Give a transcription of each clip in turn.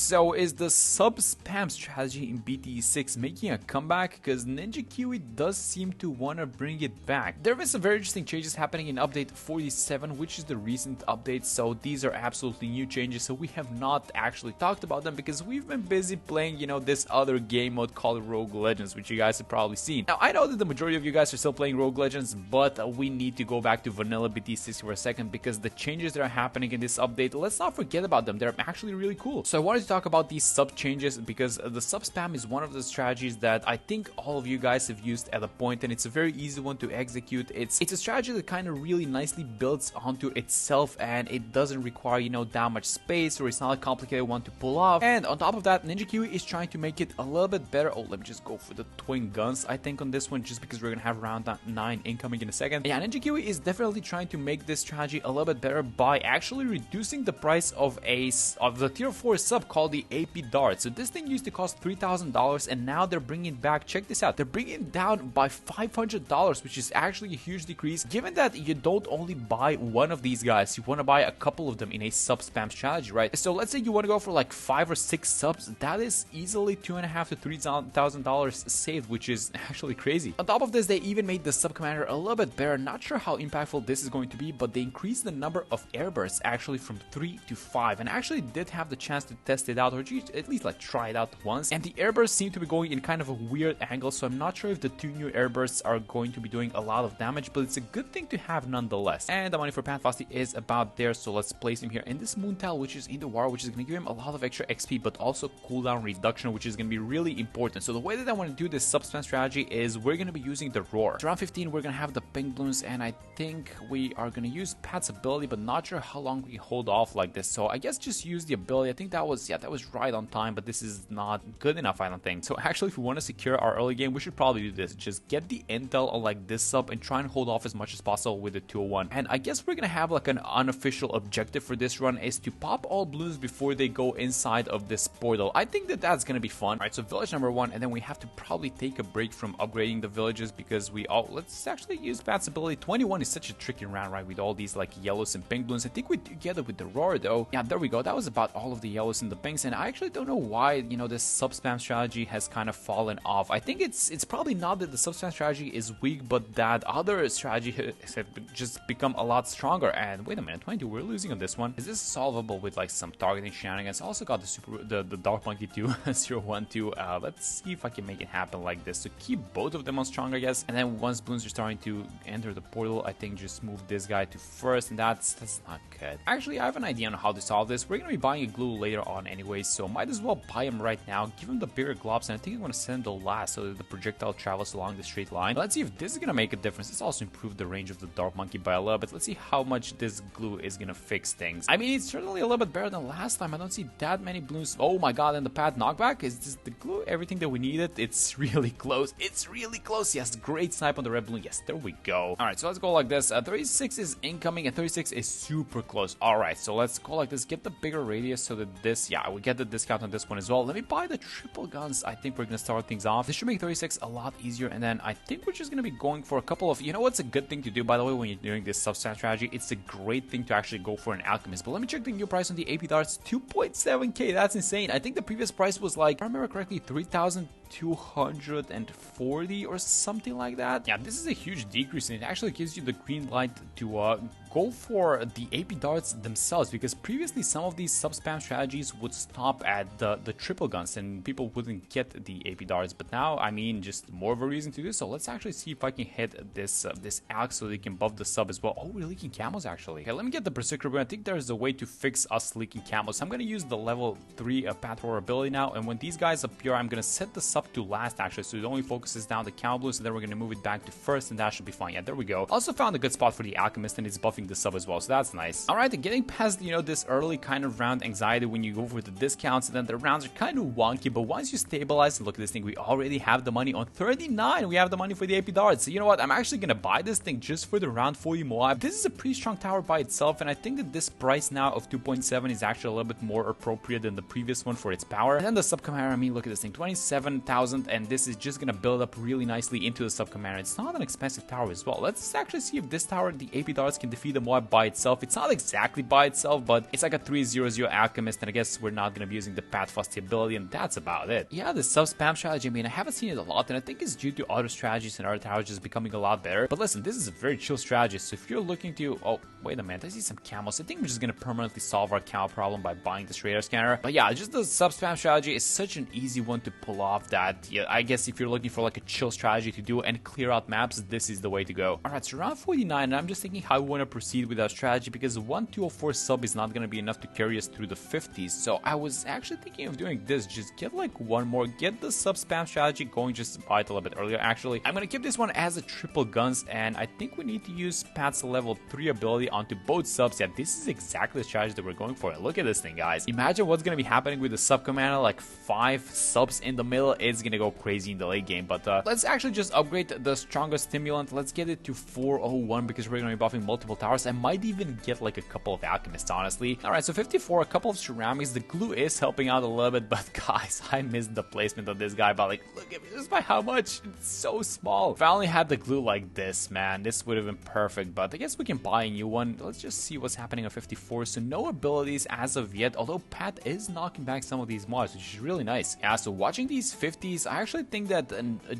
So is the sub spam strategy in BT6 making a comeback? Because Ninja Kiwi does seem to want to bring it back. There is some very interesting changes happening in update 47, which is the recent update. So these are absolutely new changes. So we have not actually talked about them because we've been busy playing, you know, this other game mode called Rogue Legends, which you guys have probably seen. Now I know that the majority of you guys are still playing Rogue Legends, but we need to go back to vanilla BT6 for a second because the changes that are happening in this update, let's not forget about them. They're actually really cool. So I wanted to talk about these sub changes because the sub spam is one of the strategies that I think all of you guys have used at a point, and it's a very easy one to execute. It's a strategy that kind of really nicely builds onto itself, and it doesn't require, you know, that much space, or it's not a complicated one to pull off. And on top of that, Ninja Kiwi is trying to make it a little bit better. Oh, let me just go for the twin guns, I think, on this one, just because we're gonna have round 9 incoming in a second. Yeah, Ninja Kiwi is definitely trying to make this strategy a little bit better by actually reducing the price of the tier 4 sub called the AP Dart. So this thing used to cost $3,000, and now they're bringing it back. Check this out, they're bringing it down by $500, which is actually a huge decrease, given that you don't only buy one of these guys, you want to buy a couple of them in a sub spam strategy, right? So let's say you want to go for like 5 or 6 subs, that is easily $2,500 to $3,000 saved, which is actually crazy. On top of this, they even made the sub commander a little bit better. Not sure how impactful this is going to be, but they increased the number of airbursts actually from 3 to 5, and I actually did have the chance to test it out, or at least like try it out once, and the airbursts seem to be going in kind of a weird angle, so I'm not sure if the 2 new airbursts are going to be doing a lot of damage, but it's a good thing to have nonetheless. And the money for Panfasti is about there, so let's place him here in this moon tile, which is in the war, which is going to give him a lot of extra XP, but also cooldown reduction, which is going to be really important. So the way that I want to do this sub spam strategy is we're going to be using the roar. So around 15, we're going to have the pink Bloons, and I think we are going to use Pat's ability, but not sure how long we hold off like this. So I guess just use the ability. I think that was right on time, but this is not good enough, I don't think. So actually, if we want to secure our early game, we should probably do this. Just get the intel on like this sub and try and hold off as much as possible with the 201. And I guess we're going to have like an unofficial objective for this run is to pop all Bloons before they go inside of this portal. I think that that's going to be fun. All right, so village number 1, and then we have to probably take a break from upgrading the villages because let's actually use Pat's ability. 21 is such a tricky round, right, with all these like yellows and pink Bloons. I think we together with the roar though. Yeah, there we go. That was about all of the yellows and the pinks, and I actually don't know why, you know, this sub spam strategy has kind of fallen off. I think it's probably not that the sub spam strategy is weak, but that other strategy has just become a lot stronger. And wait a minute, 22, we're losing on this one. Is this solvable with like some targeting shenanigans? I also got the Dark Monkey 2 012. Let's see if I can make it happen like this. So keep both of them on strong, I guess. And then once Bloons are starting to enter the portal, I think just move this guy to first, and that's not good. Actually, I have an idea on how to solve this. We're gonna be buying a glue later on anyway, so might as well buy him right now, give him the bigger globs, and I think I'm gonna send the last so that the projectile travels along the straight line. Let's see if this is gonna make a difference. It's also improved the range of the Dark Monkey by a little bit. Let's see how much this glue is gonna fix things. I mean, it's certainly a little bit better than last time. I don't see that many Bloons. Oh my god, and the pad knockback? Is this the glue everything that we needed? It's really close. It's really close. Yes, great snipe on the red balloon. Yes, there we go. Alright, so let's go like this. 36 is incoming, and 36 is super close. Alright, so let's go like this. Get the bigger radius so that this, yeah, we get the discount on this one as well. Let me buy the triple guns. I think we're gonna start things off. This should make 36 a lot easier, and then I think we're just gonna be going for a couple of, you know what's a good thing to do, by the way, when you're doing this sub spam strategy? It's a great thing to actually go for an alchemist. But let me check the new price on the AP darts. 2.7k. That's insane. I think the previous price was like, if I remember correctly, 3,240 or something like that. Yeah, this is a huge decrease, and it actually gives you the green light to go for the AP darts themselves, because previously some of these sub spam strategies would stop at the triple guns and people wouldn't get the AP darts, but now, I mean, just more of a reason to do so. Let's actually see if I can hit this Alex so they can buff the sub as well. Oh, we're leaking camos actually. Okay, let me get the Berserker Boon. I think there's a way to fix us leaking camos. I'm gonna use the level 3 Pathroar ability now, and when these guys appear, I'm gonna set the sub to last actually, so it only focuses down the camo blue, so then we're gonna move it back to first, and that should be fine. Yeah, there we go. Also found a good spot for the alchemist, and it's buffing the sub as well, so that's nice. All right, and getting past, you know, this early kind of round anxiety when you go for the discounts, and then the rounds are kind of wonky, but once you stabilize, and look at this thing, we already have the money on 39. We have the money for the AP darts. So you know what, I'm actually gonna buy this thing just for the round 40 Moab. This is a pretty strong tower by itself, and I think that this price now of 2.7 is actually a little bit more appropriate than the previous one for its power. And then the sub commander, I mean, look at this thing, 27 1,000, and this is just gonna build up really nicely into the sub commander. It's not an expensive tower as well. Let's actually see if this tower, the AP darts, can defeat the mob by itself. It's not exactly by itself, but it's like a 3/0/0 alchemist, and I guess we're not gonna be using the Pat Fusty ability, and that's about it. Yeah, the sub spam strategy, I mean, I haven't seen it a lot, and I think it's due to other strategies and other towers just becoming a lot better. But listen, this is a very chill strategy, so if you're looking to... Oh, wait a minute, I see some camos. I think we're just gonna permanently solve our camo problem by buying this radar scanner. But yeah, just the sub spam strategy is such an easy one to pull off that, yeah, I guess if you're looking for like a chill strategy to do and clear out maps, this is the way to go. Alright, so round 49, and I'm just thinking how we want to proceed with our strategy, because 1,204 sub is not going to be enough to carry us through the 50s. So I was actually thinking of doing this, just get like one more, get the sub spam strategy going, just to buy it a little bit earlier. Actually, I'm going to keep this one as a triple guns, and I think we need to use Pat's level 3 ability onto both subs. Yeah, this is exactly the strategy that we're going for. Look at this thing, guys. Imagine what's going to be happening with the sub commander, like 5 subs in the middle. It's going to go crazy in the late game. But let's actually just upgrade the strongest stimulant. Let's get it to 401 because we're going to be buffing multiple towers. I might even get like a couple of alchemists, honestly. Alright, so 54, a couple of ceramics. The glue is helping out a little bit, but guys, I missed the placement of this guy by like, look at me, just by how much. It's so small. If I only had the glue like this, man, this would have been perfect, but I guess we can buy a new one. Let's just see what's happening on 54. So no abilities as of yet, although Pat is knocking back some of these mobs, which is really nice. Yeah, so watching these 50s, I actually think that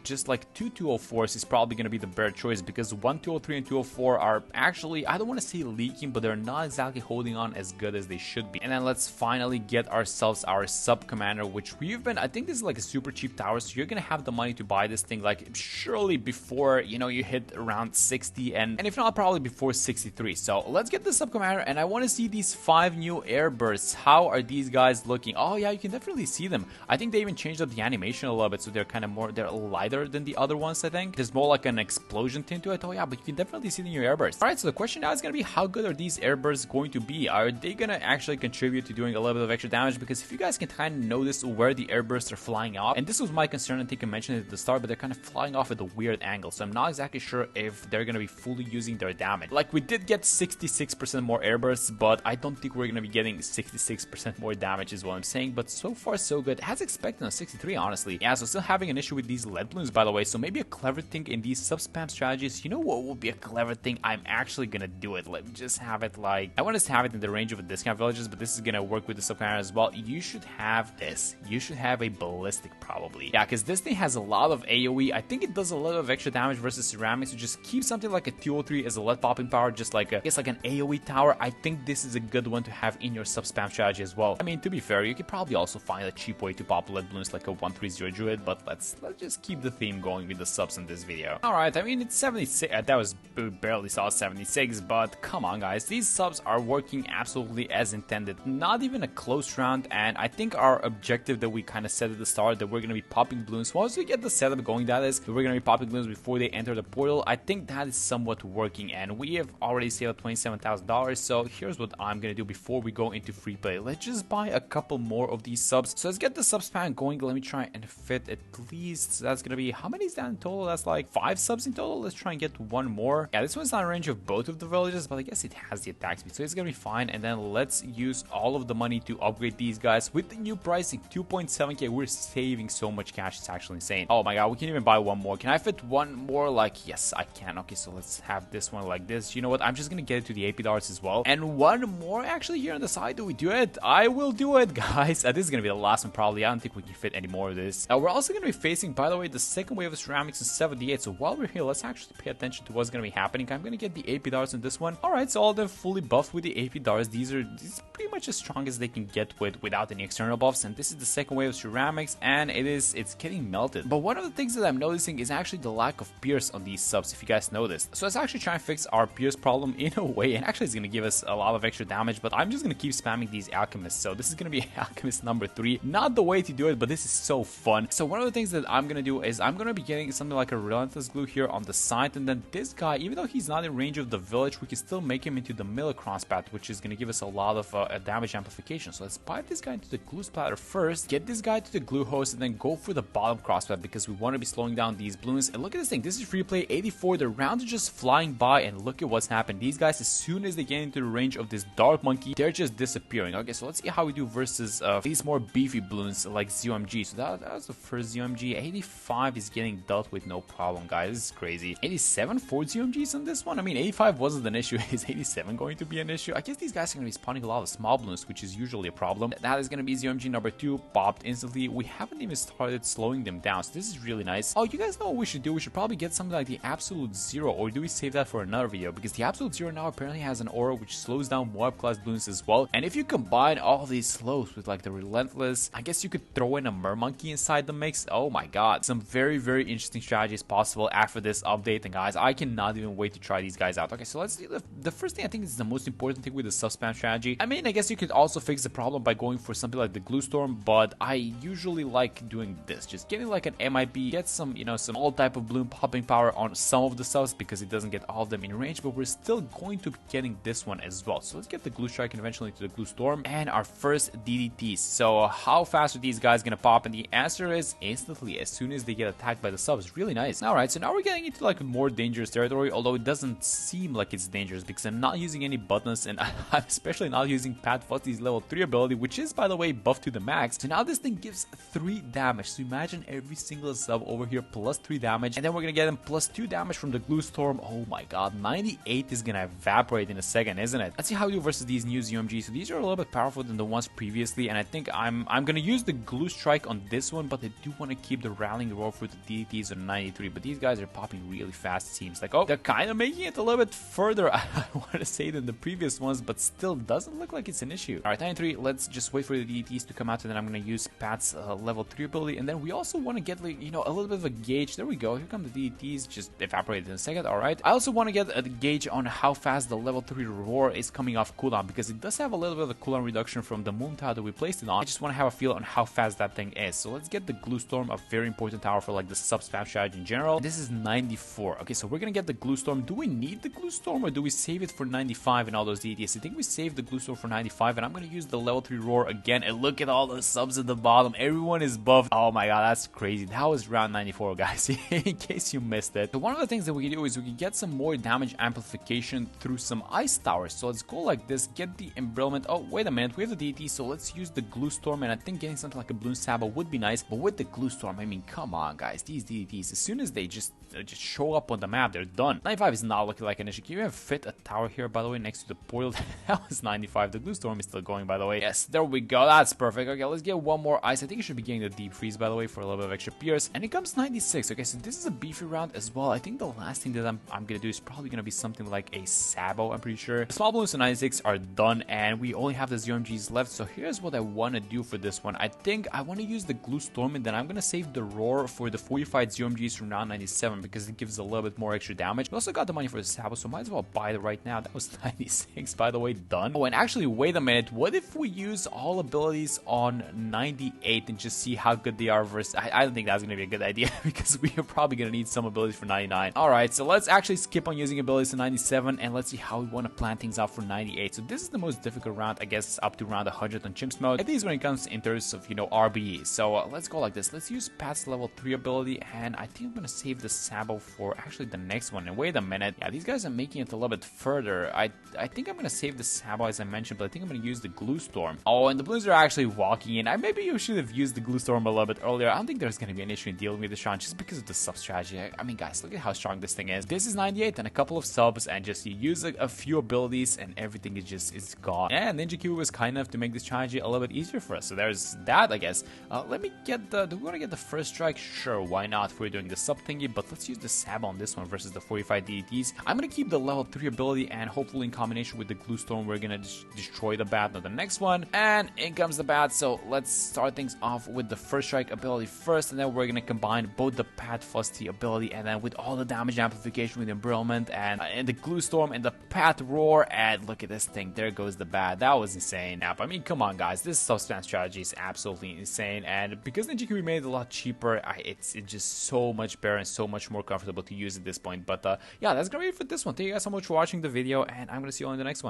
just like 2/204s is probably going to be the better choice, because 1/203 and 2/04 are actually, I don't want to say leaking, but they're not exactly holding on as good as they should be. And then let's finally get ourselves our sub commander, which we've been, I think this is like a super cheap tower, so you're going to have the money to buy this thing like surely before, you know, you hit around 60, and if not, probably before 63. So let's get the sub commander, and I want to see these 5 new air bursts. How are these guys looking? Oh yeah, you can definitely see them. I think they even changed up the animation a little bit, so they're kind of more, they're lighter than the other ones. I think there's more like an explosion tint to it. Oh yeah, but you can definitely see the new air bursts. All right, so the question now is going to be, how good are these air bursts going to be? Are they going to actually contribute to doing a little bit of extra damage? Because if you guys can kind of notice where the air bursts are flying off, and this was my concern, I think I mentioned it at the start, but they're kind of flying off at a weird angle, so I'm not exactly sure if they're going to be fully using their damage. Like, we did get 66% more air bursts, but I don't think we're going to be getting 66% more damage is what I'm saying. But so far so good, as expected on 63, honestly. Yeah, so still having an issue with these lead balloons, by the way. So maybe a clever thing in these sub spam strategies, you know what will be a clever thing? I'm actually gonna do it. Let me just have it like, I want to have it in the range of a discount villages, but this is gonna work with the sub commander as well. You should have this. You should have a ballistic probably. Yeah, because this thing has a lot of AoE. I think it does a lot of extra damage versus ceramics. So just keep something like a 203 as a lead popping power, just like a, I guess like an AoE tower. I think this is a good one to have in your sub spam strategy as well. I mean, to be fair, you could probably also find a cheap way to pop lead balloons like a 130 druid, but let's just keep the theme going with the subs in this video. Alright, I mean, it's 76, that was barely saw 76, but come on guys, these subs are working absolutely as intended. Not even a close round, and I think our objective that we kind of set at the start, that we're going to be popping balloons, once we get the setup going, that is, we're going to be popping balloons before they enter the portal, I think that is somewhat working, and we have already saved up $27,000, so here's what I'm going to do before we go into free play. Let's just buy a couple more of these subs. So let's get the sub spam going. Let me try and fit at least, so that's going to be, how many is that in total? That's like 5 subs in total. Let's try and get one more. Yeah, this one's not in range of both of the villages, but I guess it has the attack speed, so it's going to be fine. And then let's use all of the money to upgrade these guys. With the new pricing, 2.7k, we're saving so much cash. It's actually insane. Oh my god, we can even buy one more. Can I fit one more? Like, yes, I can. Okay, so let's have this one like this. You know what? I'm just going to get it to the AP darts as well. And one more actually here on the side. Do we do it? I will do it, guys. This is going to be the last one probably. I don't think we can fit any more of this. We're also going to be facing, by the way, the second wave of ceramics in 78. So while we're here, let's actually pay attention to what's going to be happening. I'm going to get the AP darts in this one. Alright, so all them fully buffed with the AP darts. These are pretty much as strong as they can get without any external buffs. And this is the second wave of ceramics, and it's getting melted. But one of the things that I'm noticing is actually the lack of pierce on these subs, if you guys noticed. So let's actually try and fix our pierce problem in a way, and actually it's going to give us a lot of extra damage, but I'm just going to keep spamming these alchemists. So this is going to be alchemist number 3. Not the way to do it, but this is so fun. So one of the things that I'm going to do is I'm going to be getting something like a relentless glue here on the side, and then this guy, even though he's not in range of the village, we can still make him into the melee crosspath, which is going to give us a lot of damage amplification. So let's pipe this guy into the glue splatter first, get this guy to the glue host, and then go for the bottom crosspath because we want to be slowing down these balloons. And look at this thing, this is free play 84. The rounds are just flying by, and look at what's happened. These guys, as soon as they get into the range of this Dark Monkey, they're just disappearing. Okay, so let's see how we do versus these more beefy Bloons like ZOMG. So that was the first ZOMG. 85 is getting dealt with no problem, guys. This is crazy. 87 for ZOMGs on this one. I mean, 85 wasn't an issue. Is 87 going to be an issue? I guess these guys are going to be spawning a lot of small Bloons, which is usually a problem. That is going to be ZOMG number 2, popped instantly. We haven't even started slowing them down, so this is really nice. Oh, you guys know what we should do? We should probably get something like the Absolute Zero, or do we save that for another video? Because the Absolute Zero now apparently has an aura which slows down Moab class Bloons as well. And if you combine all these slows with like the Relentless, I guess you could throw in a Mermonkey inside the mix. Oh my god, some very interesting strategies possible after this update. And guys, I cannot even wait to try these guys out. Okay, so let's do the first thing. I think is the most important thing with the sub spam strategy. I mean, I guess you could also fix the problem by going for something like the Glue Storm, but I usually like doing this, just getting like an MIP, get some, you know, some all type of bloom popping power on some of the subs because it doesn't get all of them in range, but we're still going to be getting this one as well. So let's get the Glue Strike and eventually to the Glue Storm and our first DDTs. So how fast are these guys gonna pop? And the answer is instantly, as soon as they get attacked by the subs. Really nice. Alright, so now we're getting into like more dangerous territory, although it doesn't seem like it's dangerous because I'm not using any buttons, and I'm especially not using Pat Fusty's level 3 ability, which is by the way buffed to the max. So now this thing gives 3 damage. So imagine every single sub over here plus 3 damage, and then we're gonna get them plus 2 damage from the Glue Storm. Oh my god, 98 is gonna evaporate in a second, isn't it? Let's see how we do versus these new ZOMGs. So these are a little bit powerful than the ones previously, and I think I'm gonna use the Glue Strike on this one, but I do want to keep the Rallying Roar for the DDTs on 93. But these guys are popping really fast, it seems like. Oh, they're kind of making it a little bit further, I want to say, than the previous ones, but still doesn't look like it's an issue. Alright, 93, let's just wait for the DDTs to come out, and then I'm gonna use Pat's level 3 ability, and then we also want to get, like, you know, a little bit of a gauge. There we go, here come the DDTs, just evaporated in a second. Alright, I also want to get a gauge on how fast the level 3 Roar is coming off cooldown, because it does have a little bit of a cooldown reduction from the Moon Tower that we placed it on. I just want to have a feel on how fast that thing is. So let's get the Glue Storm, a very important tower for like the sub spam strategy in general. This is 94. Okay, so we're gonna get the Glue Storm. Do we need the Glue Storm, or do we save it for 95 and all those DDTs? I think we save the Glue Storm for 95, and I'm gonna use the level 3 Roar again. And look at all the subs at the bottom. Everyone is buffed. Oh my god, that's crazy. That was round 94, guys, in case you missed it. So one of the things that we can do is we can get some more damage amplification through some ice towers. So let's go like this, get the Embrittlement. Oh, wait a minute, we have the DDT, so let's use the Glue Storm, and I think getting something like a Bloon Sabo would be nice. But with the Glue Storm, I mean, come on, guys, these DDTs, as soon as they just show up on the map, they're done. 95 is not looking like an issue. Can you even fit a tower here, by the way, next to the portal? That was 95. The Glue Storm is still going, by the way. Yes, there we go. That's perfect. Okay, let's get one more ice. I think you should be getting the Deep Freeze, by the way, for a little bit of extra pierce. And it comes 96. Okay, so this is a beefy round as well. I think the last thing that I'm gonna do is probably gonna be something like a Sabo, I'm pretty sure. The small Bloons to 96 are done, and we only have the ZOMGs left. So here's what I want to do for this one. I think I want to use the Glue Storm, and then I'm gonna save the Roar for the fortified ZOMGs from round 97 because it gives a little bit more extra damage. We also got the money for the Sabo, so might as well buy it right now. That was 96, by the way, done. Oh, and actually, wait a minute. What if we use all abilities on 98 and just see how good they are versus... I don't think that's gonna be a good idea because we are probably gonna need some abilities for 99. Alright, so let's actually skip on using abilities to 97, and let's see how we want to plan things out for 98. So this is the most difficult round, I guess, up to round 100 on Chimps mode, at least when it comes in terms of, you know, RBE. So let's go like this. Let's use Pat's level 3 ability, and I think I'm gonna save the Sabo for actually the next one. And wait a minute, yeah, these guys are making it a little bit further. I think I'm gonna save the Sabo as I mentioned, but I think I'm gonna use the Glue Storm. Oh, and the Bloons are actually walking in. Maybe you should have used the Glue Storm a little bit earlier. I don't think there's gonna be an issue in dealing with the Sean just because of the sub strategy. I mean, guys, look at how strong this thing is. This is 98 and a couple of subs, and just you use a few abilities and everything is gone. And Ninja Kiwi was kind enough to make this strategy a little bit easier for us. So there's that, I guess. Let me get do we want to get the first strike? Sure, why not? We're doing the sub thingy, but let's use the Sab on this one versus the 45 DDTs. I'm gonna keep the level 3 ability, and hopefully in combination with the Glue Storm, we're gonna destroy the bat. Now the next one, and in comes the bat. So let's start things off with the first strike ability first, and then we're gonna combine both the Pat Fusty ability and then with all the damage amplification with Embrittlement and the Glue Storm and the Pat Roar. And look at this thing, there goes the bat. That was insane. I mean, come on, guys, this sub-spam strategy is absolutely insane, and because Ninja Kiwi made it a lot cheaper, it's just so much better and so much more comfortable to use at this point. But yeah, that's gonna be it for this one. Thank you guys so much for watching the video, and I'm gonna see you all in the next one.